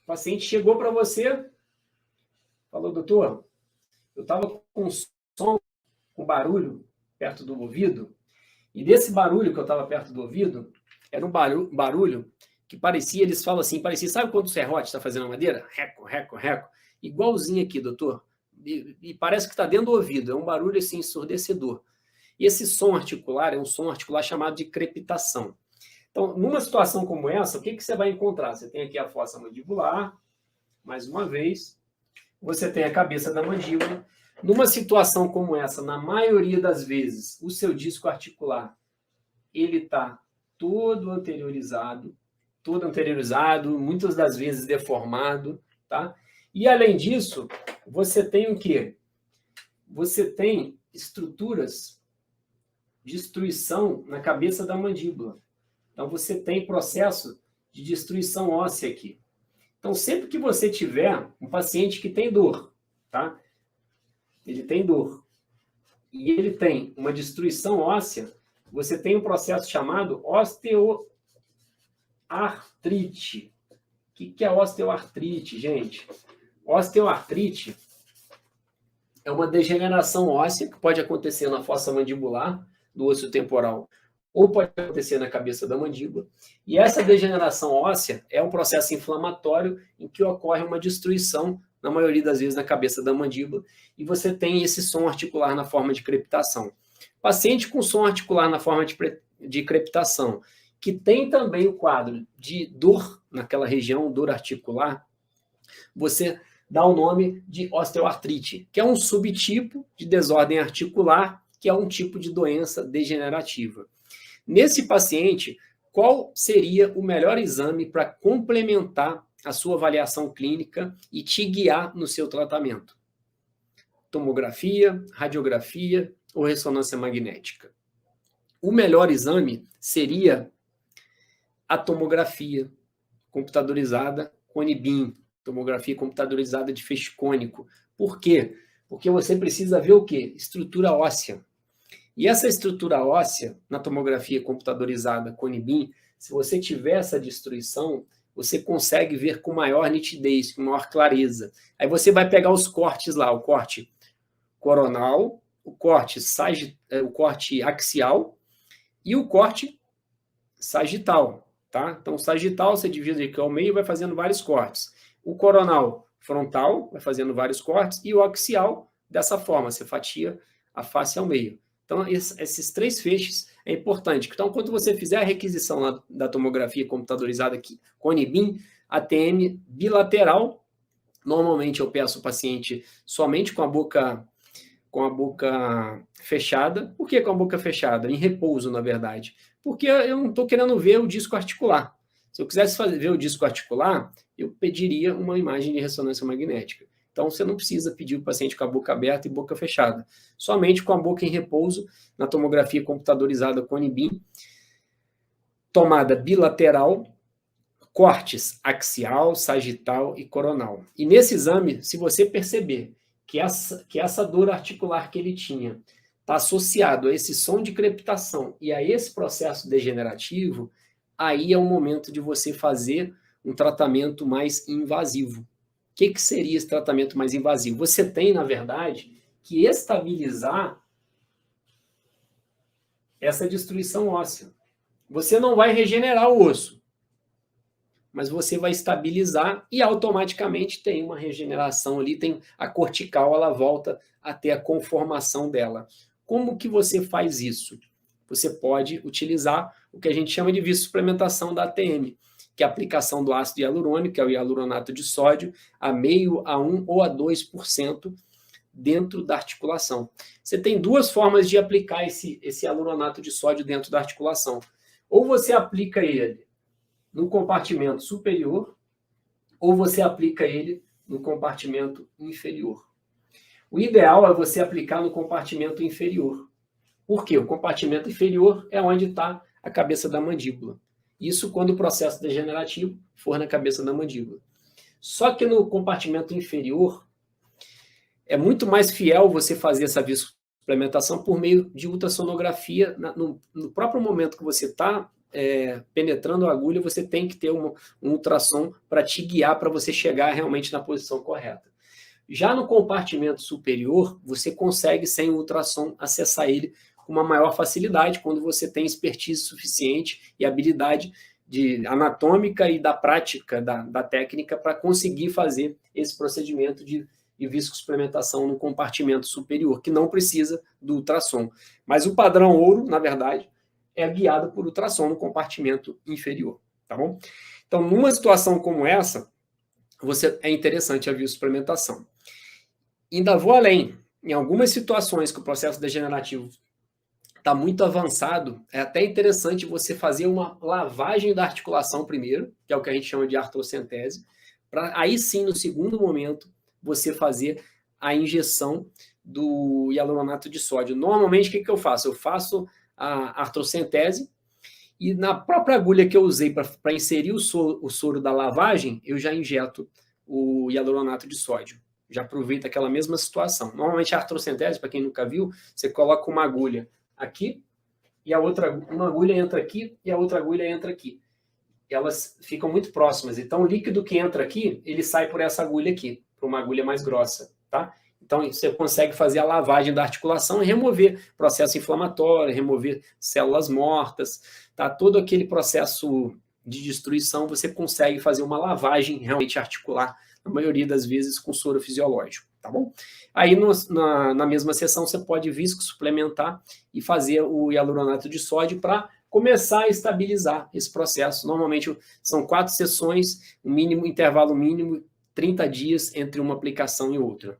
O paciente chegou para você, falou, doutor, eu estava com som, com barulho perto do ouvido, e desse barulho que eu estava perto do ouvido, era um barulho que parecia, eles falam assim, parecia, sabe quando o serrote está fazendo a madeira? Reco, reco, reco. Igualzinho aqui, doutor. E parece que está dentro do ouvido, é um barulho assim ensurdecedor. E esse som articular é um som articular chamado de crepitação. Então, numa situação como essa, o que você vai encontrar? Você tem aqui a fossa mandibular, mais uma vez, você tem a cabeça da mandíbula. Numa situação como essa, na maioria das vezes, o seu disco articular, ele está todo anteriorizado, muitas das vezes deformado, tá? E, além disso, você tem o quê? Você tem estruturas de destruição na cabeça da mandíbula. Então, você tem processo de destruição óssea aqui. Então, sempre que você tiver um paciente que tem dor, tá? Ele tem dor e ele tem uma destruição óssea, você tem um processo chamado osteoartrite. O que é osteoartrite, gente? Osteoartrite é uma degeneração óssea que pode acontecer na fossa mandibular, do osso temporal, ou pode acontecer na cabeça da mandíbula. E essa degeneração óssea é um processo inflamatório em que ocorre uma destruição, na maioria das vezes, na cabeça da mandíbula, e você tem esse som articular na forma de crepitação. Paciente com som articular na forma de crepitação, que tem também o quadro de dor naquela região, dor articular, você dá o nome de osteoartrite, que é um subtipo de desordem articular, que é um tipo de doença degenerativa. Nesse paciente, qual seria o melhor exame para complementar a sua avaliação clínica e te guiar no seu tratamento? Tomografia, radiografia ou ressonância magnética? O melhor exame seria a tomografia computadorizada Cone-Beam, tomografia computadorizada de feixe cônico. Por quê? Porque você precisa ver o quê? Estrutura óssea. E essa estrutura óssea, na tomografia computadorizada Cone-Beam, se você tiver essa destruição, você consegue ver com maior nitidez, com maior clareza. Aí você vai pegar os cortes lá, o corte coronal, o corte axial e o corte sagital, tá? Então, o sagital você divide aqui ao meio e vai fazendo vários cortes. O coronal frontal vai fazendo vários cortes e o axial, dessa forma, você fatia a face ao meio. Então, esses três feixes é importante. Então, quando você fizer a requisição da tomografia computadorizada aqui, Cone-Beam, ATM bilateral, normalmente eu peço o paciente somente com a boca fechada. Por que com a boca fechada? Em repouso, na verdade. Porque eu não estou querendo ver o disco articular. Se eu quisesse ver o disco articular, eu pediria uma imagem de ressonância magnética. Então, você não precisa pedir o paciente com a boca aberta e boca fechada. Somente com a boca em repouso, na tomografia computadorizada Cone-Beam, tomada bilateral, cortes axial, sagital e coronal. E nesse exame, se você perceber que essa dor articular que ele tinha está associado a esse som de crepitação e a esse processo degenerativo, aí é o momento de você fazer um tratamento mais invasivo. O que seria esse tratamento mais invasivo? Você tem, na verdade, que estabilizar essa destruição óssea. Você não vai regenerar o osso, mas você vai estabilizar e automaticamente tem uma regeneração ali, tem a cortical, ela volta a ter a conformação dela. Como que você faz isso? Você pode utilizar o que a gente chama de visso-suplementação da ATM, que é a aplicação do ácido hialurônico, que é o hialuronato de sódio, a 0,5%, a 1% ou a 2% dentro da articulação. Você tem duas formas de aplicar esse hialuronato de sódio dentro da articulação. Ou você aplica ele no compartimento superior, ou você aplica ele no compartimento inferior. O ideal é você aplicar no compartimento inferior. Por quê? O compartimento inferior é onde está a cabeça da mandíbula. Isso quando o processo degenerativo for na cabeça da mandíbula. Só que no compartimento inferior, é muito mais fiel você fazer essa visso-suplementação por meio de ultrassonografia no próprio momento que você está penetrando a agulha, você tem que ter um ultrassom para te guiar para você chegar realmente na posição correta. Já no compartimento superior, você consegue, sem o ultrassom, acessar ele com uma maior facilidade, quando você tem expertise suficiente e habilidade anatômica e da prática da técnica para conseguir fazer esse procedimento de viscosuplementação no compartimento superior, que não precisa do ultrassom. Mas o padrão ouro, na verdade, é guiado por ultrassom no compartimento inferior, tá bom? Então, numa situação como essa, é interessante a viscosuplementação. Ainda vou além. Em algumas situações que o processo degenerativo está muito avançado, é até interessante você fazer uma lavagem da articulação primeiro, que é o que a gente chama de artrocentese, para aí sim, no segundo momento, você fazer a injeção do hialuronato de sódio. Normalmente, o que eu faço? Eu faço a artrocentese e na própria agulha que eu usei para inserir o soro da lavagem, eu já injeto o hialuronato de sódio. Já aproveita aquela mesma situação. Normalmente a artrocentese, para quem nunca viu, você coloca uma agulha aqui e uma agulha entra aqui e a outra agulha entra aqui. Elas ficam muito próximas. Então o líquido que entra aqui, ele sai por essa agulha aqui, por uma agulha mais grossa, tá? Então você consegue fazer a lavagem da articulação e remover processo inflamatório, remover células mortas, tá? Todo aquele processo de destruição, você consegue fazer uma lavagem realmente articular, na maioria das vezes com soro fisiológico, tá bom? Aí na mesma sessão você pode viscosuplementar e fazer o hialuronato de sódio para começar a estabilizar esse processo. Normalmente são 4 sessões, intervalo mínimo, 30 dias entre uma aplicação e outra.